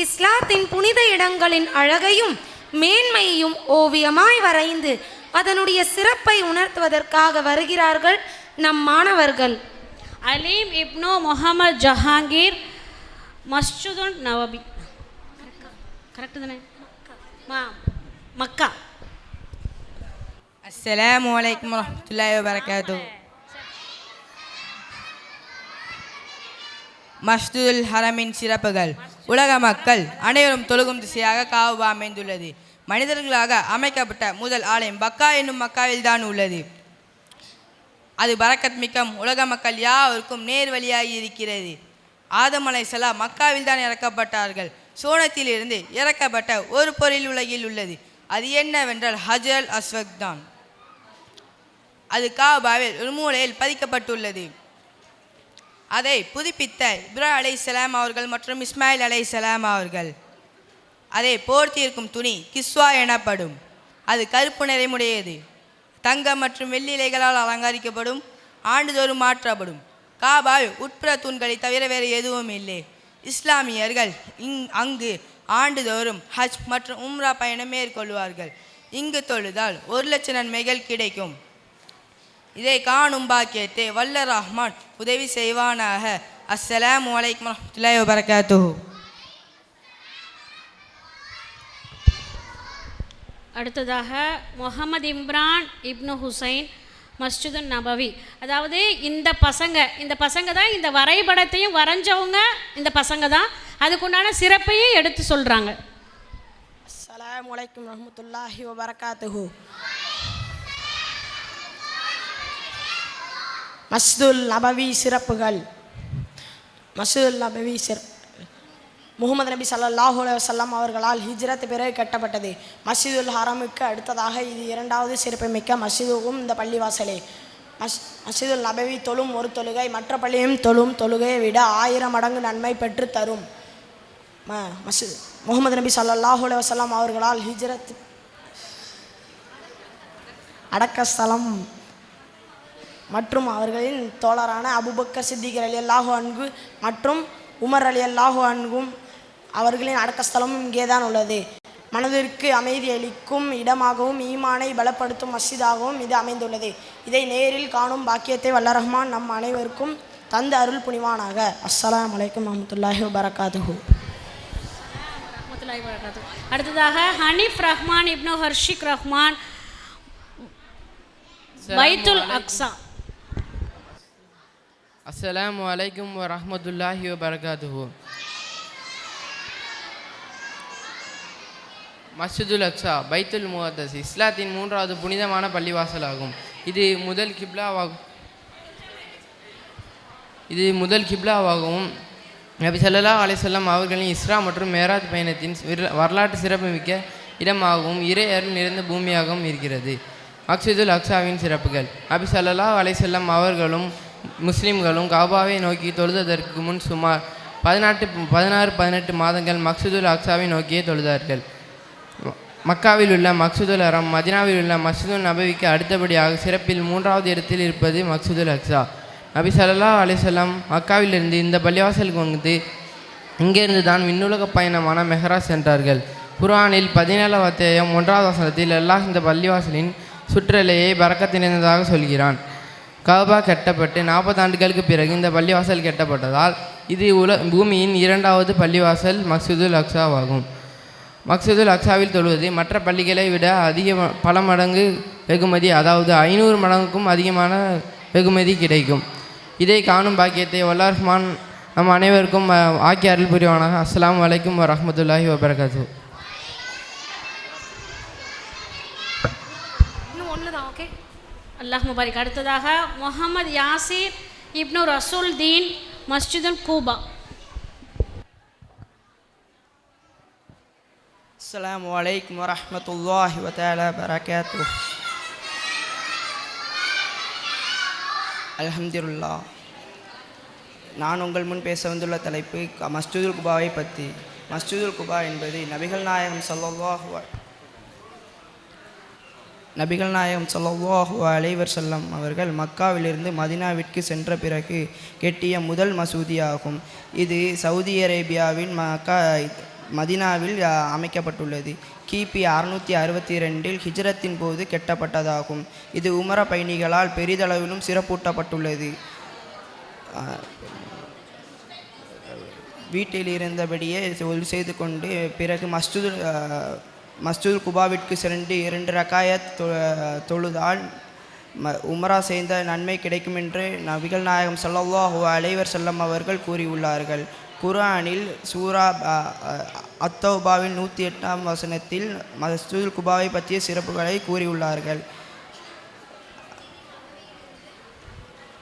இஸ்லாத்தின் புனித இடங்களின் அழகையும் மேன்மையையும் ஓவியமாய் வரைந்து அதனுடைய சிறப்பை உணர்த்துவதற்காக வருகிறார்கள் நம் மாணவர்கள். அலீம் இப்னு முஹம்மது ஜஹாங்கீர், மஸ்ஜிதுன் நபவி, கரெக்டு தானே? மக்கா. அஸ்ஸலாமு அலைக்கும் வரஹ்மத்துல்லாஹி வபரகாத்துஹு. மஸ்ஜிதுல் ஹரமின் சிறப்புகள். உலக மக்கள் அனைவரும் தொழுகும் திசையாக காபா அமைந்துள்ளது. மனிதர்களாக அமைக்கப்பட்ட முதல் ஆலயம் பக்கா என்னும் மக்காவில் தான் உள்ளது. அது பரக்கத் மிக்கம் உலக மக்கள் யாவருக்கும் நேர் வழியாகி இருக்கிறது. ஆதம் அலைஹிஸ்ஸலாம் மக்காவில் தான் இறக்கப்பட்டார்கள். சோனத்திலிருந்து இறக்கப்பட்ட ஒரு பொருள் உலகில் உள்ளது. அது என்னவென்றால் ஹஜர் அஸ்வத் தான். அது காபாவில் ஒரு மூலையில் பதிக்கப்பட்டுள்ளது. அதை புதுப்பித்த இப்ராஹிம் அலைஹிஸ்ஸலாம் அவர்கள் மற்றும் இஸ்மாயில் அலைஹிஸ்ஸலாம் அவர்கள். அதை போர்த்தியிருக்கும் துணி கிஸ்வா எனப்படும். அது கருப்பு நிறமுடையது. தங்கம் மற்றும் வெள்ளி இலைகளால் அலங்கரிக்கப்படும். ஆண்டுதோறும் மாற்றப்படும். காபாவில் உட்புற தூண்களை தவிர வேறு எதுவும் இல்லை. இஸ்லாமியர்கள் அங்கு ஆண்டுதோறும் ஹஜ் மற்றும் உம்ரா பயணம் மேற்கொள்வார்கள். இங்கு தொழுதால் 1,00,000 நன்மைகள் கிடைக்கும். இதை காணும் பாக்கியத்தை வல்ல ரஹ்மான் உதவி செய்வானாக. அஸ்ஸலாமு அலைக்கும் வரஹ்மத்துல்லாஹி வபரகாத்துஹு. அடுத்ததாக முஹம்மது இம்ரான் இப்னு ஹுசைன், மஸ்ஜிதுன் நபவி. அதாவது இந்த பசங்க தான் இந்த வரைபடத்தையும் வரைஞ்சவங்க. இந்த பசங்க தான் அதுக்குண்டான சிறப்பையும் எடுத்து சொல்கிறாங்க. அஸ்ஸலாமு அலைக்கும் வரஹ்மத்துல்லாஹி வபரகாத்துஹு. மஸ்ஜிதுல் நபவி சிறப்புகள். மஸ்ஜிதுல் நபவி முகமது நபி ஸல்லல்லாஹு அலைஹி வஸல்லம் அவர்களால் ஹிஜ்ரத் பிறகு கட்டப்பட்டது. மஸ்ஜிதுல் ஹரமுக்கு அடுத்ததாக இது இரண்டாவது சிறப்புமிக்க மஸ்ஜிதுக்கும் இந்த பள்ளிவாசலே. மஸ்ஜிதுல் நபவி தொழும் ஒரு தொழுகை மற்ற பள்ளியும் தொழும் தொழுகையை விட 1000 மடங்கு நன்மை பெற்று தரும். முகமது நபி ஸல்லல்லாஹு அலைஹி வஸல்லம் அவர்களால் ஹிஜ்ரத் அடக்கஸ்தலம் மற்றும் அவர்களின் தோழரான அபூபக்கர் சித்திக் ரலியல்லாஹு அன்ஹு மற்றும் உமர் ரலியல்லாஹு அன்ஹும் அவர்களின் அடக்கஸ்தலமும் இங்கே தான் உள்ளது. மனதிற்கு அமைதி அளிக்கும் இடமாகவும் ஈமானை பலப்படுத்தும் மஸ்ஜிதாகவும் இது அமைந்துள்ளது. இதை நேரில் காணும் பாக்கியத்தை வல்ல ரஹ்மான் நம் அனைவருக்கும் தந்து அருள் புனிவானாக. அஸ்ஸலாமு அலைக்கும் வரஹ்மத்துல்லாஹி வபரகாத்துஹு. அடுத்ததாக ஹனீஃப் ரஹ்மான் இப்னு ஹர்ஷிக் ரஹ்மான், பைத்துல் அக்ஸா. அஸ்ஸலாமு அலைக்கும் வரஹ்மத்துல்லாஹி வபரகாத்துஹு. மஸ்ஜிதுல் அக்ஸா பைத்துல் முகத்தஸ் இஸ்லாத்தின் 3வது புனிதமான பள்ளிவாசலாகும். இது முதல் கிப்லாவாகவும் நபி ஸல்லல்லாஹு அலைஹி வஸல்லம் அவர்களின் இஸ்ரா மற்றும் மேராஜ் பயணத்தின் வரலாற்று சிறப்புமிக்க இடமாகவும் இறை அருள் நிறைந்த பூமியாகவும் இருக்கிறது. மஸ்ஜிதுல் அக்ஸாவின் சிறப்புகள். நபி ஸல்லல்லாஹு அலைஹி வஸல்லம் அவர்களும் முஸ்லிம்களும் காபாவை நோக்கி தொழுதற்கு முன் சுமார் 16-18 மாதங்கள் மஸ்ஜிதுல் அக்ஸாவை நோக்கியே தொழுதார்கள். மக்காவில் உள்ள மஸ்ஜிதுல் ஹரம், மதினாவில் உள்ள மஸ்ஜிதுல் நபவிக்கு அடுத்தபடியாக சிறப்பில் 3வது இடத்தில் இருப்பது மஸ்ஜிதுல் அக்ஸா. நபி ஸல்லல்லாஹு அலைஹி வஸல்லம் மக்காவிலிருந்து இந்த பள்ளிவாசலுக்கு வந்து இங்கிருந்து தான் விண்ணுலக பயணமான மெஹராஜ் சென்றார்கள். குர்ஆனில் 17வது அத்தியாயம் 1வது வசனத்தில் அல்லாஹ் இந்த பள்ளிவாசலின் சுற்றலையை பரக்கத் நிறைந்ததாக சொல்கிறான். காபா கட்டப்பட்டு 40 ஆண்டுகளுக்கு பிறகு இந்த பள்ளிவாசல் கட்டப்பட்டதால் இது பூமியின் 2வது பள்ளிவாசல் மஸ்ஜிதுல் அக்ஸாவாகும். மஸ்ஜிதுல் அக்ஸாவில் தொழுவது மற்ற பள்ளிகளை விட பல மடங்கு வெகுமதி, அதாவது 500 மடங்குக்கும் அதிகமான வெகுமதி கிடைக்கும். இதை காணும் பாக்கியத்தை வல்ல ரஹ்மான் நம் அனைவருக்கும் ஆக்கி அருள் புரிவானாக. அஸ்ஸலாமு அலைக்கும் வரஹ்மத்துல்லாஹி வபரகாத்துஹு. அல்லாஹ் முபாரிக். அடுத்ததாக முஹம்மது யாசிர் இப்னு ரசூல் தீன், மஸ்ஜிதுல் கூபா. அஸ்ஸலாமு அலைக்கும் வரஹ்மத்துல்லாஹி வதஆலா பரகாத்துஹு. அல்ஹம்துலில்லாஹ். நான் உங்கள் முன் பேச வந்துள்ள தலைப்பு மஸ்ஜிதுல் குபாவை பற்றி. மஸ்ஜிதுல் குபா என்பது நபிகள் நாயகம் ஸல்லல்லாஹு அலைஹி வஸல்லம் அவர்கள் மக்காவிலிருந்து மதினாவிற்கு சென்ற பிறகு கெட்டிய முதல் மசூதியாகும். இது சவுதி அரேபியாவின் மதினாவில் அமைக்கப்பட்டுள்ளது. கிபி 662 ஹிஜ்ரத்தின் போது கட்டப்பட்டதாகும். இது உமரா பயணிகளால் பெரிதளவிலும் சிறப்பூட்டப்பட்டுள்ளது. வீட்டில் இருந்தபடியே ஒலி செய்து கொண்டு பிறகு மஸ்ஜிதுல் குபாவிற்கு சென்று 2 ரக்காயத் தொழுதால் உம்ரா செய்த நன்மை கிடைக்கும் என்று நபிகள் நாயகம் ஸல்லல்லாஹு அலைஹி வஸல்லம் அவர்கள் கூறியுள்ளார்கள். குர்ஆனில் சூரா அத்தௌபாவின் 108ஆம் வசனத்தில் மஸ்ஜிதுல் குபாவை பற்றிய சிறப்புகளை கூறியுள்ளார்கள்.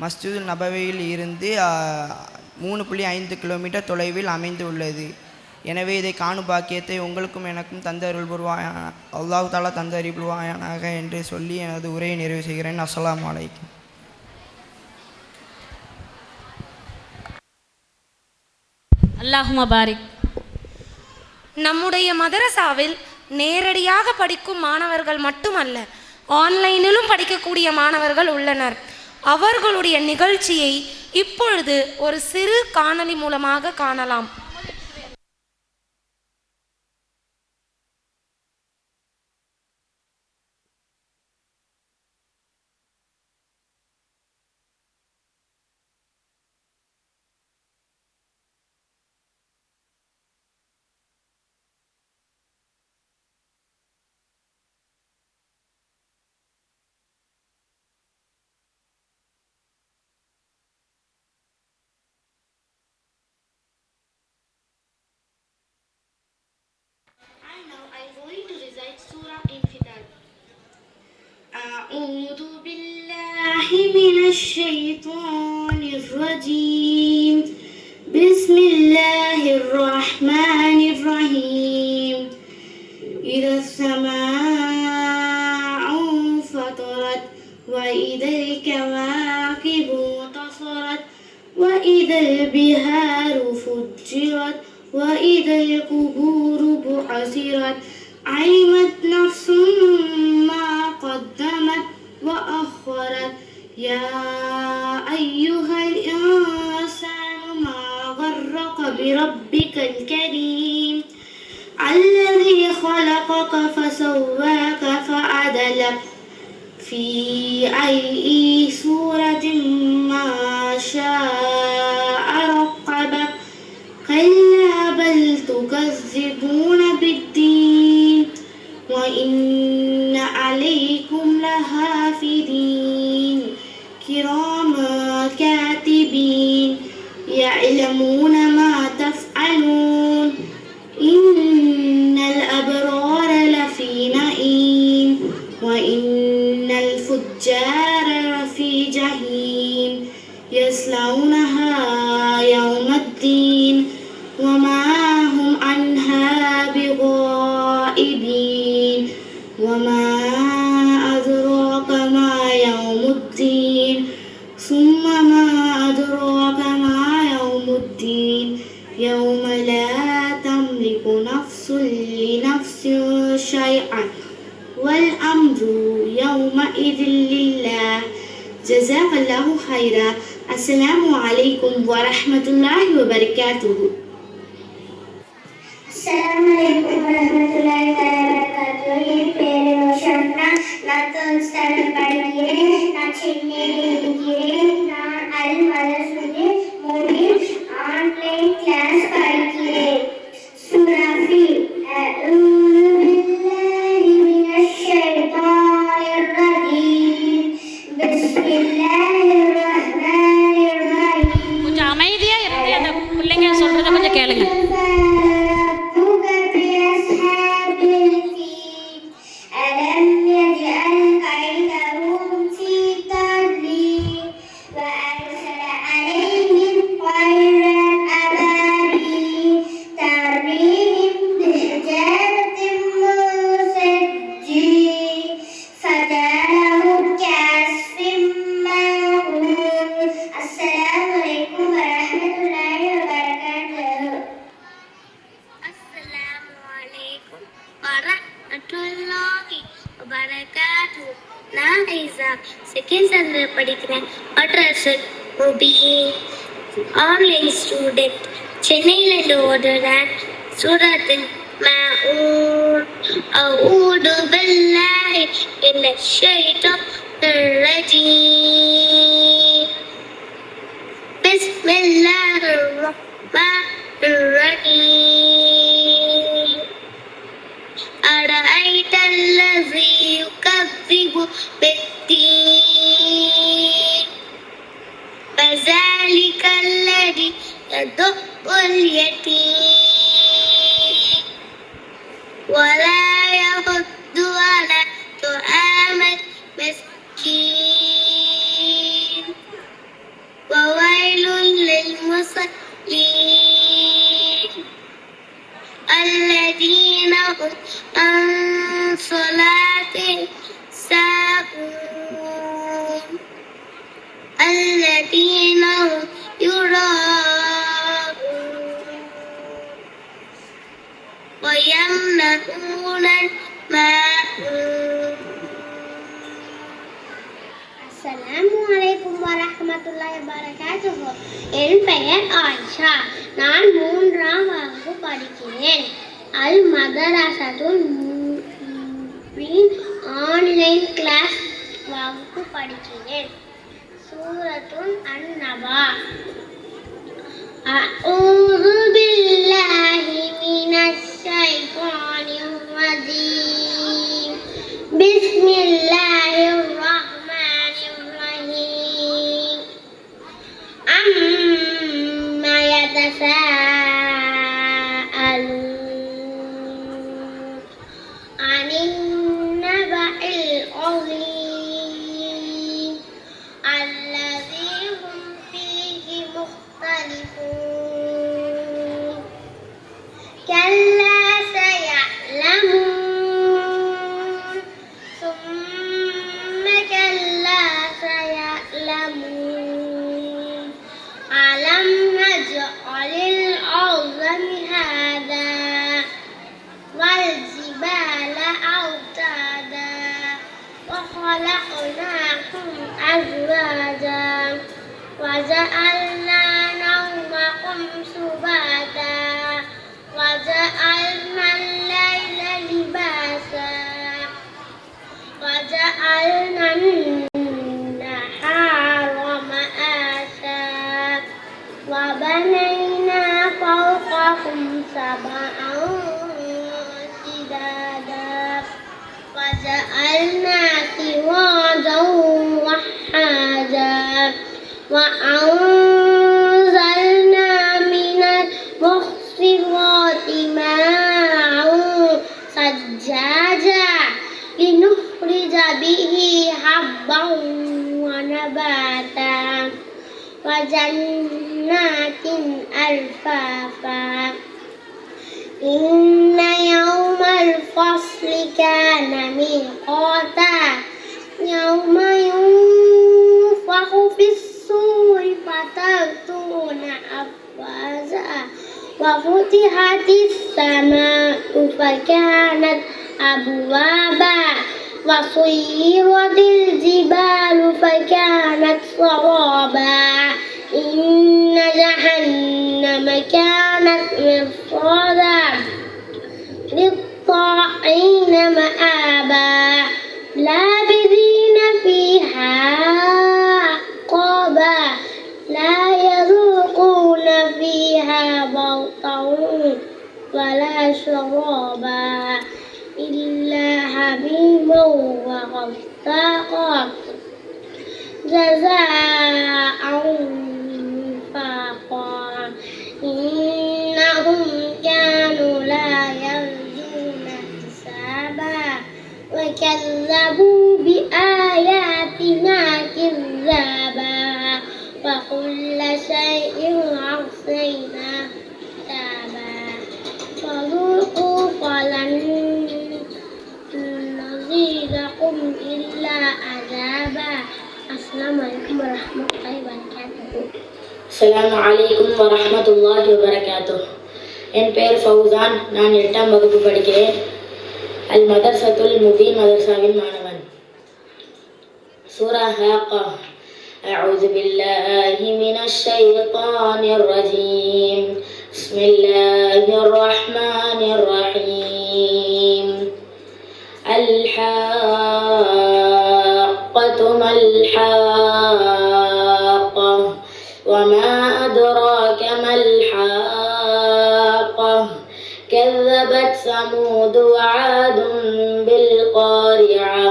மஸ்ஜிதுல் நபவியில் இருந்து 3.5 கிலோமீட்டர் தொலைவில் அமைந்துள்ளது. எனவே இதை காணும் பாக்கியத்தை உங்களுக்கும் எனக்கும் தந்தருள் புரிவாயான அல்லாஹ் தஆலா தந்தருள் புரிவானாக என்று சொல்லி எனது உரையை நிறைவு செய்கிறேன். அஸ்ஸலாமு அலைக்கும். அல்லாஹும்ம பாரிக். நம்முடைய மதரசாவில் நேரடியாக படிக்கும் மாணவர்கள் மட்டுமல்ல, ஆன்லைனிலும் படிக்கக்கூடிய மாணவர்கள் உள்ளனர். அவர்களுடைய நிகழ்ச்சியை இப்பொழுது ஒரு சிறு காணொளி மூலமாக காணலாம். أعوذ بالله من الشيطان الرجيم. بسم الله الرحمن الرحيم. إذا السماء انفطرت وإذا الكواكب انتصرت وإذا البحار فجرت وإذا القبور بعثرت علمت نفس ما قدمت وأخرت. يا أيها الإنسان ما غرك بربك الكريم الذي خلقك فسواك فعدلك في أي سورة ما شاء ركبك. كلا بل تكذبون بالدين وإن عليكم لحافظين كراما كاتبين يعلمون ما تفعلون. إن الأبرار لفي نعيم وإن الفجار لفي جحيم يصلونها يوم الدين وما هم عنها بغائبين. وما أدراك ما يوم الدين ثم ما أدراك ما يوم الدين يوم لا تملك نفس لنفس شيئا والأمر يومئذ لله. جزاك الله خيرا. السلام عليكم ورحمة الله وبركاته. السلام عليكم ورحمة الله وبركاته. என் பேரு ரோஷன்னா. நான் தேர்ட் ஸ்டாண்டர்ட் படிக்கிறேன். நான் சென்னையில் இருக்கிறேன். நான் அல் மதரசுல் முபீன் ஆன்லைன் கிளாஸ் படிக்கிறேன். சூரா அஊது பில்லாஹி மினஷ் ஷைத்தானிர் ரஜீம். பிஸ்மில்லாஹிர் ரஹ்மானிர் ரஹீம். கொஞ்சம் அமைதியாக இருந்து அந்த பிள்ளைங்க சொல்கிறத கொஞ்சம் கேளுங்க. செகண்ட் ஸ்டாண்டர்ட் படிக்கிறேன். மதரசுல் முபீன் ஆன்லைன் ஸ்டூடெண்ட். சென்னையிலேருந்து ஓடுறேன். سورة الماعون. أعوذ بالله من الشيطان الرجيم. بسم الله الرحمن الرحيم. أرأيت الذي يكذب بالدين فذلك الذي يدع اليتيم ولا يحض على طعام المسكين وويل للمصلين الذين هم عن صلاتهم ساهون الذين هم يراءون ويمنعون الماعون. அஸ்ஸலாமு அலைக்கும் வரஹ்மத்துல்லாஹி வபரகாத்துஹு. என் பெயர் ஆயிஷா. நான் 3ஆம் வகுப்பு படிக்கிறேன். அல் மதரசத்துல் முபீன் ஆன்லைன் கிளாஸ் வகுப்பு படிக்கிறேன். சூரத்துல் அன்-நபா. அஊது பில்லாஹி மினஷ் ஷைத்தானிர் ரஜீம். பிஸ்மில்லாஹிர் ரஹ்மானிர் ரஹீம். அம்மா يتساءلون عن النبأ العظيم الذي هم فيه مختلفون كلا سيعلمون ثم كلا سيعلمون ألم نجعل الأرض مهادا والجبال أوتادا وخلقناكم أزواجا وجعلنا نومكم سباتا وجعلنا الليل لباسا وجعلنا النهار معاشا وبنينا فوقكم سبعا شدادا وجعلنا سراجا وحاجا وأنزلنا من المحصرات ماء ثجاجا لنخرج به حبا ونباتا وجنات ألفافا إن يوم الفصل كان ميقاتا يوم ينفخ في الصور فتأتون أفواجا وفتحت السماء فكانت أبوابا وسيرت الجبال فكانت سرابا إن جهنم كانت مرصادا للطاغين مآبا لابثين فيها أحقابا لا يذوقون فيها بردا ولا شرابا إلا حميما وغساقا جزاء وفاقا إنهم كانوا لا يرجون حسابا وكذبوا بآياتنا كذابا وكل شيء أحصيناه كتابا فذوقوا فلن نزيدكم إلا عذابا. السلام عليكم ورحمة الله وبركاته. அஸ்ஸலாமு அலைக்கும் வரஹ்மத்துல்லாஹி வபரகாத்துஹ். என் பெயர் ஃபௌசான். நான் 8ஆம் வகுப்பு படிக்கிறேன். அல் மதர்சத்துல் முபீன் மதர்சாவின் மாணவன். சூரா ஹாக்கா. أعوذ بالله من الشيطان الرجيم. بسم الله الرحمن الرحيم. الحاقة ما الحاقة وما أدراك ما الحاقة كذبت ثمود وعاد بالقارعة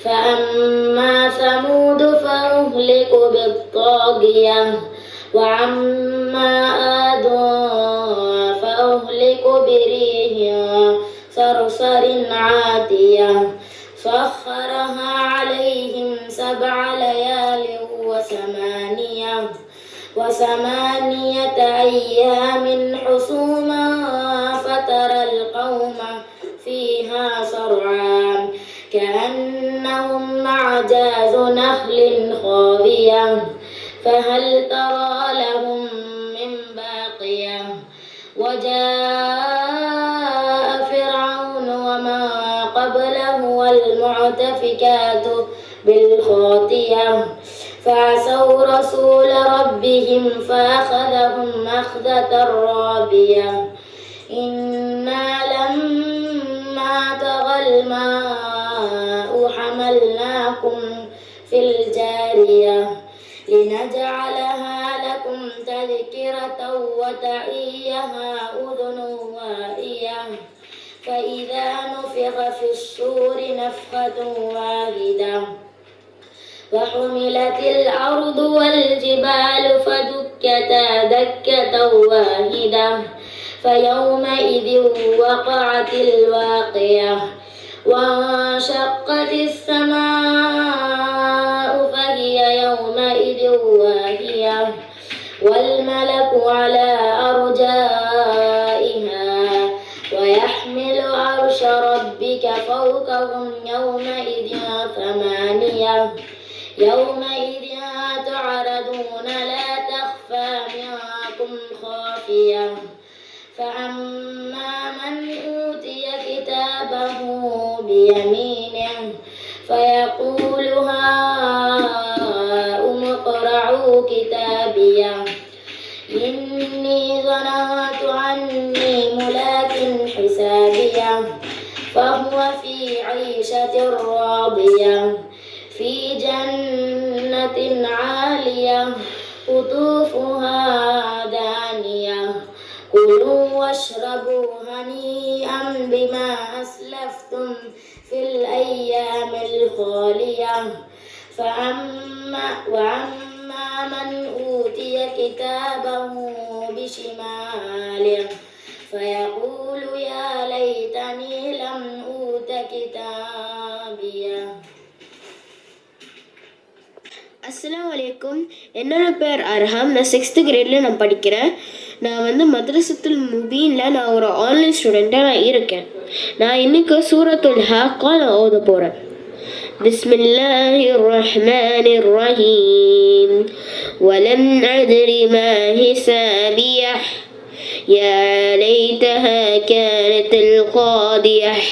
فأما ثمود فأهلكوا بالطاغية وأما عاد فأهلكوا بريح صرصر عاتية سخرها عليهم 7 ليال وثمانية أيام حسوما فترى القوم فيها صرعا كأنهم أعجاز نخل خاوية فهل ترى لهم من باقية وجاء فرعون وما قبله والمعتفكات بالخاطئة فعصوا رسول ربهم فأخذهم أخذة رابية إنا لما طغى الماء حملناكم في الجارية لنجعلها لكم تذكرة وتعيها أذن واعية فإذا نفخ في الصور نفخة واحدة وحملت الأرض والجبال فدكتا دكة واحدة فيومئذ وقعت الواقية وانشقت السماء فهي يومئذ واهية والملك على أرجائها ويحمل عرش ربك فوقهم يومئذ 8 يومئذ تعرضون لا تخفى منكم خافية فأما من أوتي كتابه بيمينه فيقول هاؤم اقرءوا كتابيه إني ظننت أني ملاق حسابيه فهو في عيشة راضية في جنة عالية قطوفها دانية كلوا واشربوا هنيئا بما أسلفتم في الأيام الخالية وأما من أوتي كتابه بشماله فيقول يا ليتني لم أوت كتابيه. அஸ்ஸலாமு அலைக்கும். என்னோட பேர் அர்ஹம். நான் 6th கிரேடில் நான் படிக்கிறேன். நான் மദ്രസത്തുல் முபீனில் நான் ஒரு ஆன்லைன் ஸ்டூடெண்ட்டாக நான் இருக்கேன். நான் இன்னைக்கு சூரத்துல் ஹாக்கா நான் ஓத போகிறேன். பிஸ்மில்லாஹிர் ரஹ்மானிர் ரஹீம். வலம் அத்ரி மா ஹிசாபியஹ் யா லைதஹா கானத்தில் காதியஹ்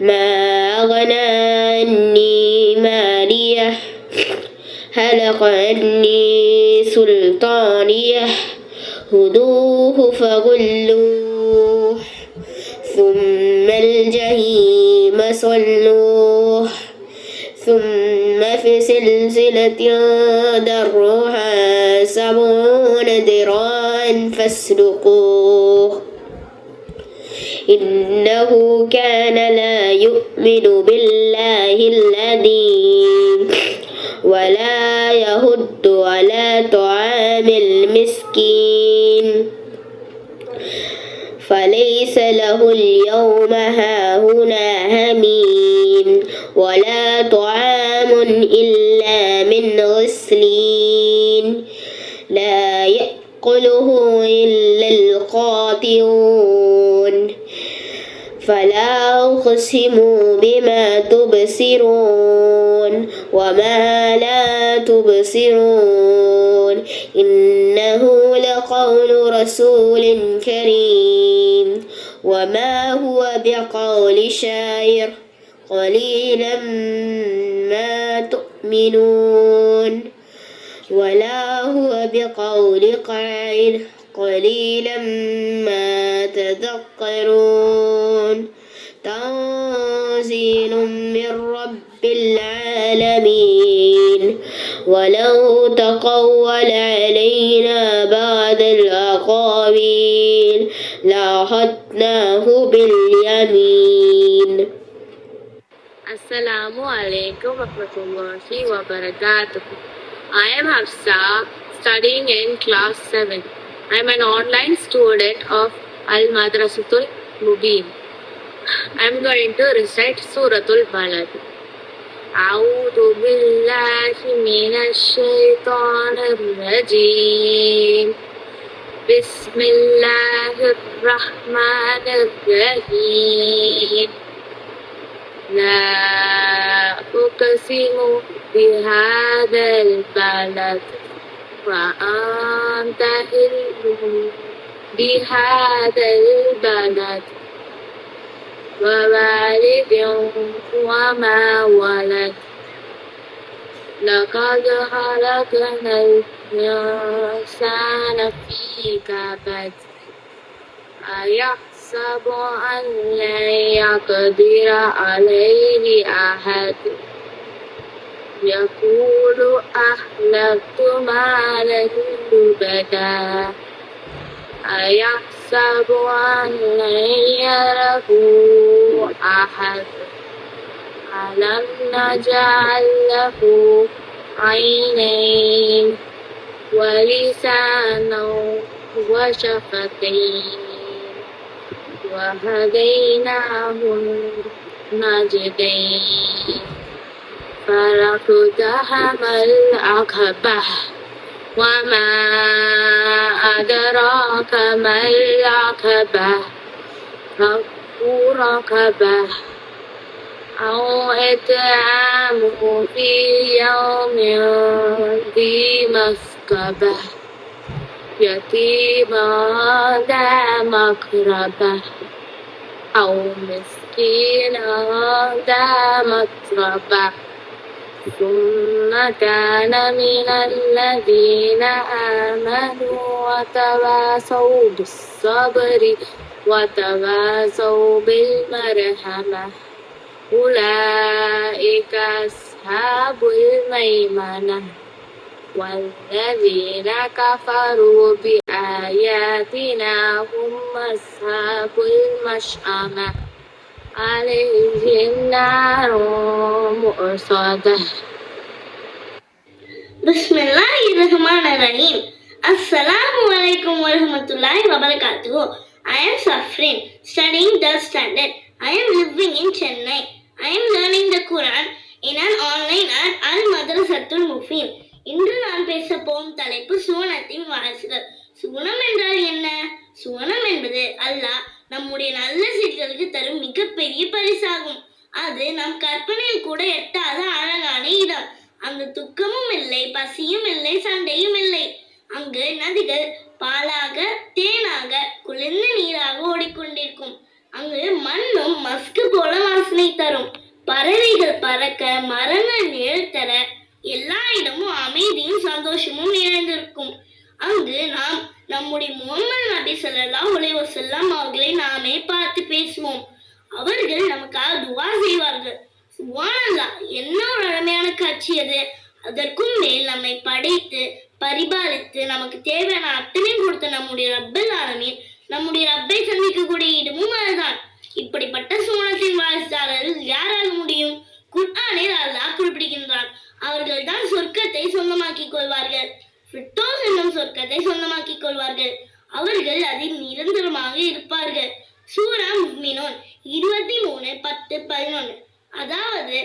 மா அக்னா அன்னி மாலியஹ் هلك عني سلطانيه خذوه فغلوه ثم الجحيم صلوه ثم في سلسلة ذرعها 70 ذراعا فاسلكوه إنه كان لا يؤمن بالله العظيم ولا يهد على طعام المسكين فليس له اليوم هاهنا هميم ولا طعام إلا من غسلين لا يأكله إلا الخاطئون فلا أقسم بما تبصرون وما لا تبصرون إنه لقول رسول كريم وما هو بقول شاعر قليلا ما تؤمنون ولا هو بقول قاعد قليلا ما تذكرون تنزيل من رب العالمين ولو تقول علينا بعض الأقاويل لأخذناه باليمين. Assalamu alaikum warahmatullahi wabarakatuh. I am Hafsa, studying in class 7. I am an online student of Al Madrasatul Mubin. I am going to recite Suratul Balad. أعوذ بالله من الشيطان الرجيم بسم الله الرحمن الرحيم لا أقسم بهذا البلد وأنت حل بهذا البلد ووالد وما ولد لقد خلقنا الإنسان في كبد أيحسب أن لن يقدر عليه أحد يقول أهلكت مالا لبدا أيحسب أن لن يره أحد ألم نجعل له عينين ولسانا وشفتين وهديناه النجدين فلقتحم العقبة وما أدراك ما العقبة فك رقبة أو إطعام في يوم ذي مسغبة يتيما ذا مقربة أو مسكينا ذا متربة ثم كان من الذين آمنوا وتواصوا بالصبر وتواصوا بالمرحمة أولئك أصحاب الميمنة والذين كفروا بآياتنا هم أصحاب المشأمة عليهم نار مؤصدة. Bismillahirrahmanirrahim. Assalamu alaikum warahmatullahi wabarakatuh. I am Safrin, studying 3rd standard. I am living in Chennai. I am learning the Quran in an online at Al Madrasatul Mubin. இன்று நான் பேச போகும் தலைப்பு சுவனத்தின் வாரிசுகள். சுவனம் என்றால் என்ன? சுவனம் என்பது அல்லாஹ் நம்முடைய நல்ல செயல்களுக்கு தரும் மிகப்பெரிய பரிசாகும். அது நம் கற்பனையில் கூட எட்டாத அழகான இடம். அங்கு துக்கமும் இல்லை, பசியும் இல்லை, சண்டையும் இல்லை. அங்கு நதிகள் பாலாக தேனாக குளிர்ந்த நீராக ஓடிக்கொண்டிருக்கும். அங்கு மண்ணும் மஸ்கு போல வாசனை தரும். பறவைகள் பறக்க, மரங்கள் நிழல் தர, எல்லா இடமும் அமைதியும் சந்தோஷமும் நிறைந்திருக்கும். அங்கு நாம் நம்முடைய முகமது நபி ஸல்லல்லாஹு அலைஹி வஸல்லம் அவர்களை நாமே பார்த்து பேசுவோம். அவர்கள் நமக்காக துவா செய்வார்கள். சுப்ஹானல்லாஹ், என்ன ஒரு அருமையான காட்சி அது! அதற்கும் மேல் நம்மை படைத்து பரிபாலித்து நமக்கு தேவையான அத்தனையும் கொடுத்த நம்முடைய ரப்பல் ஆலமீன் நம்முடைய ரப்பை சந்திக்கக்கூடிய இடமும் அதுதான். இப்படிப்பட்ட சுவனத்தின் வாரிசுதாரர்கள் யாராக முடியும்? குர்ஆனில் அல்லாஹ் குறிப்பிடுகின்றான். அவர்கள் தான் சொர்க்கத்தை சொந்தமாக்கிக் கொள்வார்கள். ஃபிர்தௌஸ் என்னும் சொர்க்கத்தை சொந்தமாக்கிக் கொள்வார்கள். அவர்கள் அதில் நிரந்தரமாக இருப்பார்கள். சூரா முஃமினூன் 23:10-11. அதாவது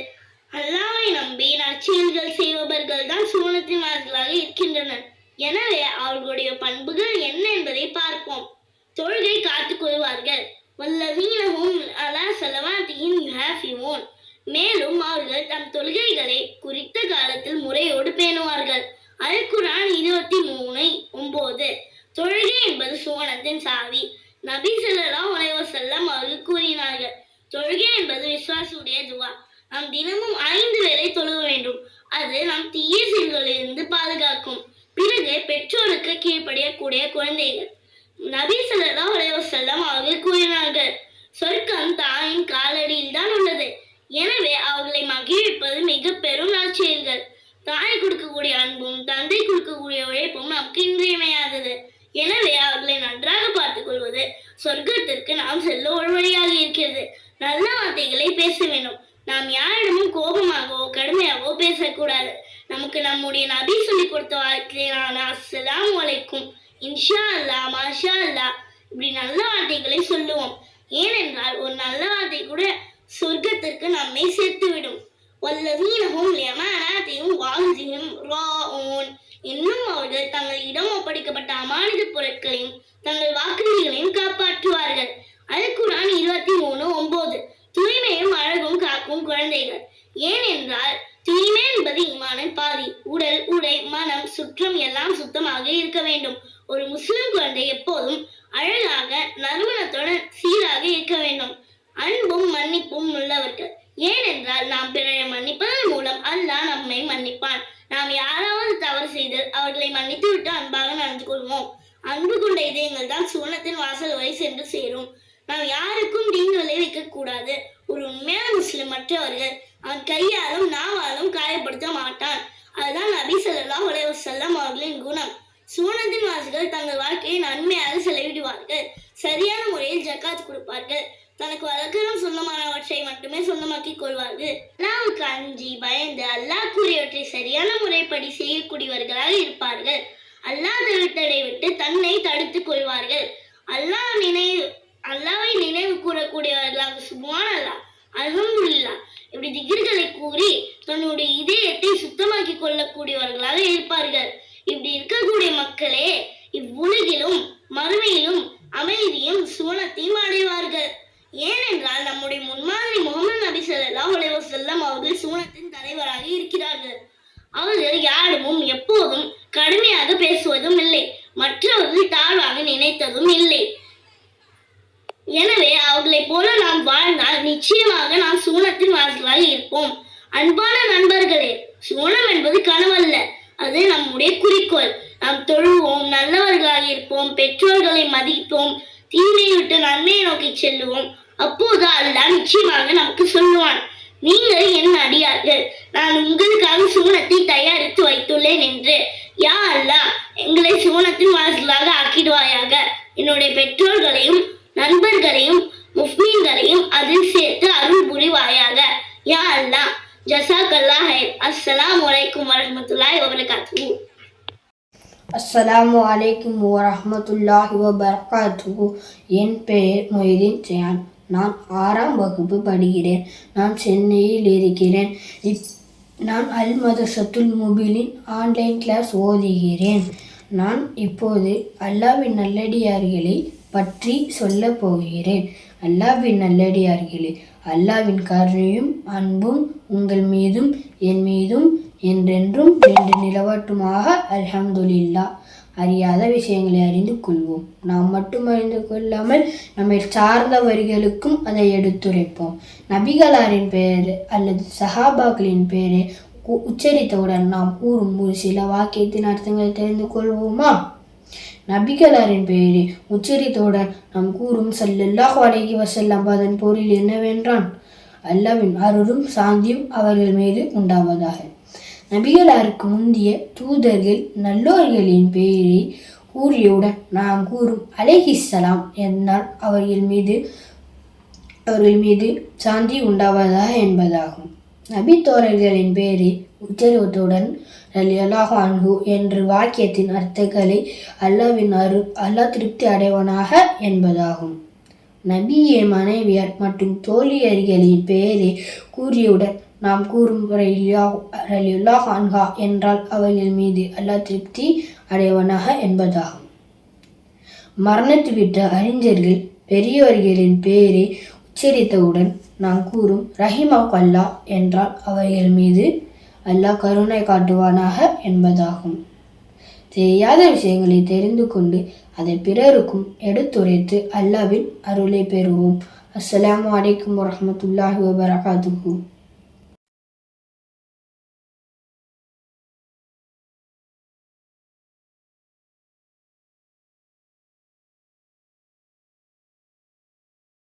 அல்லாஹ்வை நம்பி நற்செயல்கள் செய்பவர்கள் தான் சுவனத்தின் வாரிசுகளாக இருக்கின்றனர். எனவே அவர்களுடைய பண்புகள் என்ன என்பதை பார்ப்போம். தொழுகை காத்துக் கொள்வார்கள். வல்லதீனஹும் அலா ஸலவாத்திஹிம் யுஹாஃபிவூன். மேலும் அவர்கள் தம் தொழுகைகளை குறித்த காலத்தில் முறையோடு பேணுவார்கள். அல் குர்ஆன் 23:9. தொழுகை என்பது சுவனத்தின் சாவி. நபி ஸல்லல்லாஹு அலைஹி வஸல்லம் அவர்கள் கூறினார்கள், தொழுகை என்பது விசுவாசியுடைய துவா. நாம் தினமும் 5 வேளை தொழுக வேண்டும். அது நம் தீய செயல்களிலிருந்து பாதுகாக்கும். பிறகு பெற்றோருக்கு கீழ்ப்படியக்கூடிய குழந்தைகள். நபி ஸல்லல்லாஹு அலைஹி வஸல்லம் அவர்கள் கூறினார்கள், சொர்க்கம் தாயின் காலடியில் தான் உள்ளது. எனவே அவர்களை மகிழ்விப்பது மிக பெரும் நற்செயல்கள். தாய் கொடுக்கக்கூடிய அன்பும் தந்தை கொடுக்கக்கூடிய உழைப்பும் நமக்கு இன்றியமையாதது. எனவே அவர்களை நன்றாக பார்த்துக் கொள்வது சொர்க்கத்திற்கு நாம் செல்ல ஒரு வழியாக இருக்கிறது. நல்ல வார்த்தைகளை பேச வேண்டும். நாம் யாரிடமும் கோபமாகவோ கடுமையாகவோ பேசக்கூடாது. நமக்கு நம்முடைய நபி சொல்லி கொடுத்த வார்த்தையான அஸ்ஸலாமு அலைக்கும், இன்ஷா அல்லாஹ், மாஷா அல்லாஹ் இப்படி நல்ல வார்த்தைகளை சொல்லுவோம். ஏனென்றால் ஒரு நல்ல வார்த்தை கூட சொர்க்கத்திற்கு நம்மை சேர்த்துவிடும். வல்லதீனஹும் லிஅமானாத்திஹிம் வஅஹ்திஹிம் ராஊன். இன்னும் அவர்கள் தங்களிடம் ஒப்படைக்கப்பட்ட அமானித பொருட்களையும் தங்கள் வாக்குறுதிகளையும் காப்பாற்றுவார்கள். அல் குர்ஆன் 23:9. தூய்மையும் அழகும் காக்கும் குழந்தைகள். ஏனென்றால் தூய்மை என்பது ஈமானின் பாதி. உடல், உடை, மனம், சுற்றம் எல்லாம் சுத்தமாக இருக்க வேண்டும். ஒரு முஸ்லிம் குழந்தை எப்போதும் அழகாக நறுமணத்துடன் சீராக இருக்க வேண்டும். அன்பும் மன்னிப்பும் உள்ளவர்கள். ஏனென்றால் நாம் பிறரை மன்னிப்பதன் மூலம் அல்லாஹ் நம்மை மன்னிப்பான். நாம் யாராவது தவறு செய்து அவர்களை மன்னித்து விட்டு அன்பாக நடந்து கொள்வோம். அன்பு கொண்ட இதயங்கள் தான் சுவனத்தின் வாசல் வரை சென்று சேரும். நாம் யாருக்கும் தீங்கு விளைவிக்க கூடாது. ஒரு உண்மையான முஸ்லிம் மற்றவர்கள் அவன் கையாலும் நாவாலும் காயப்படுத்த மாட்டான். அதுதான் நபி ஸல்லல்லாஹு அலைஹி வஸல்லம் அவர்களின் குணம். சுவனத்தின் வாசிகள் தங்கள் வாழ்க்கையை நன்மையாக செலவிடுவார்கள். சரியான முறையில் ஜக்காத் கொடுப்பார்கள். தனக்கு வழக்கம் சொந்தமானவற்றை மட்டுமே சொந்தமாக்கிக் கொள்வார்கள். அல்லாஹ்வுக்கு அஞ்சி பயந்து அல்லாஹ் கூறியவற்றை சரியான முறைப்படி செய்யக்கூடியவர்களாக இருப்பார்கள். அல்லாஹ் தவிர்த்ததை விட்டு தன்னை தடுத்துக் கொள்வார்கள். அல்லாஹ்வை நினைவு கூறக்கூடியவர்களாக சுப்ஹானல்லாஹ், அல்ஹம்துலில்லாஹ் இப்படி திக்ர்களை கூறி தன்னுடைய இதயத்தை சுத்தமாக்கி கொள்ளக்கூடியவர்களாக இருப்பார்கள். இப்படி இருக்கக்கூடிய மக்களே இவ்வுலகிலும் மறுமையிலும் அமைதியும் சுவனத்தையும் அடைவார்கள். ஏனென்றால் நம்முடைய முன்மாதிரி முகமது நபி ஸல்லல்லாஹு அலைஹி வஸல்லம் அவர்கள் சுவனத்தின் தலைவராக இருக்கிறார்கள். அவர்கள் யாரிடமும் எப்போதும் கடுமையாக பேசுவதும் இல்லை, மற்றவர்கள் தாழ்வாக நினைத்ததும் இல்லை. எனவே அவர்களைப் போல நாம் வாழ்ந்தால் நிச்சயமாக நாம் சுவனத்தின் வாசலாக இருப்போம். அன்பான நண்பர்களே, சுவனம் என்பது கனவல்ல, அது நம்முடைய குறிக்கோள். நாம் தொழுவோம், நல்லவர்களாக இருப்போம், பெற்றோர்களை மதிப்போம், தீமையை விட்டு நன்மையை நோக்கி செல்லுவோம். அப்போது அல்லாஹ் நிச்சயமாக நமக்கு சொல்லுவான், நீங்கள் என் அடியார்கள், நான் உங்களுக்காக சுவனத்தை தயாரித்து வைத்துள்ளேன் என்று. யா அல்லாஹ், எங்களை சுவனத்தின் வாசலாக ஆக்கிடுவாயாக. என்னுடைய பெற்றோர்களையும் நண்பர்களையும் முஃமின்களையும் அதில் சேர்த்து அருள் புரிவாயாக. யா அல்லாஹ். ஜஸாக்கல்லாஹ் ஹைர். அஸ்ஸலாமு அலைக்கும் வரஹ்மத்துல்லாஹி வபரகாத்துஹு. அஸ்ஸலாமு அலைக்கும் வரஹ்மத்துல்லாஹி வபரகாத்துஹு. என் பெயர் மொய்தீன் ஜயான். நான் 6ஆம் வகுப்பு படிக்கிறேன். நான் சென்னையில் இருக்கிறேன். நான் அல் மதரசத்துல் முபீனின் ஆன்லைன் கிளாஸ் ஓதுகிறேன். நான் இப்போது அல்லாஹ்வின் நல்லடியார்களை பற்றி சொல்ல போகிறேன். அல்லாஹ்வின் நல்லடியார்களே, அல்லாஹ்வின் கருணையும் அன்பும் உங்கள் மீதும் என் மீதும் என்றென்றும் நின்று நிலவட்டுமாக. அல்ஹம்துலில்லாஹ். அறியாத விஷயங்களை அறிந்து கொள்வோம். நாம் மட்டும் அறிந்து கொள்ளாமல் நம்மை சார்ந்தவர்களுக்கும் அதை எடுத்துரைப்போம். நபிகளாரின் பெயர் அல்லது சஹாபாக்களின் பெயரை உச்சரித்தவுடன் நாம் கூறும் ஒரு சில வாக்கியத்தின் அர்த்தங்களை தெரிந்து கொள்வோமா? நபிகளாரின் பெயரை உச்சரித்தவுடன் நாம் கூறும் ஸல்லல்லாஹு அலைஹி வஸல்லம் அதன் பொருள் என்னவென்றான், அல்லாஹ்வின் அருளும் சாந்தியும் அவர்கள் மீது உண்டாவதாக. நபிகளாருக்கு முந்திய தூதர்கள் நல்லோர்களின் பெயரை கூறியவுடன் நாம் கூறும் அலைஹிஸ்ஸலாம் என்றால் அவர்கள் மீது சாந்தி உண்டாவதாக என்பதாகும். நபி தோழர்களின் பெயரை உச்சரித்தவுடன் ரலியல்லாஹு அன்ஹு என்ற வாக்கியத்தின் அர்த்தங்களை அல்லாஹ்வின் அருள், அல்லாஹ் திருப்தி அடைவனாக என்பதாகும். நபியே மனைவியர் மற்றும் தோழியர்களின் பெயரை கூறியவுடன் நாம் கூறும் ரலியல்லாஹு அன்ஹா என்றால் அவர்கள் மீது அல்லாஹ் திருப்தி அடைவனாக என்பதாகும். மரணித்து விட்ட அறிஞர்கள் பெரியவர்களின் பெயரை உச்சரித்தவுடன் நாம் கூறும் ரஹிமஹு அல்லாஹ் என்றால் அவர்கள் மீது அல்லாஹ் கருணை காட்டுவானாக என்பதாகும். தெரியாத விஷயங்களை தெரிந்து கொண்டு அதை பிறருக்கும் எடுத்துரைத்து அல்லாஹ்வின் அருளை பெறுவோம். அஸ்ஸலாமு அலைக்கும் வரஹ்மத்துல்லாஹி வபரகாத்துஹு.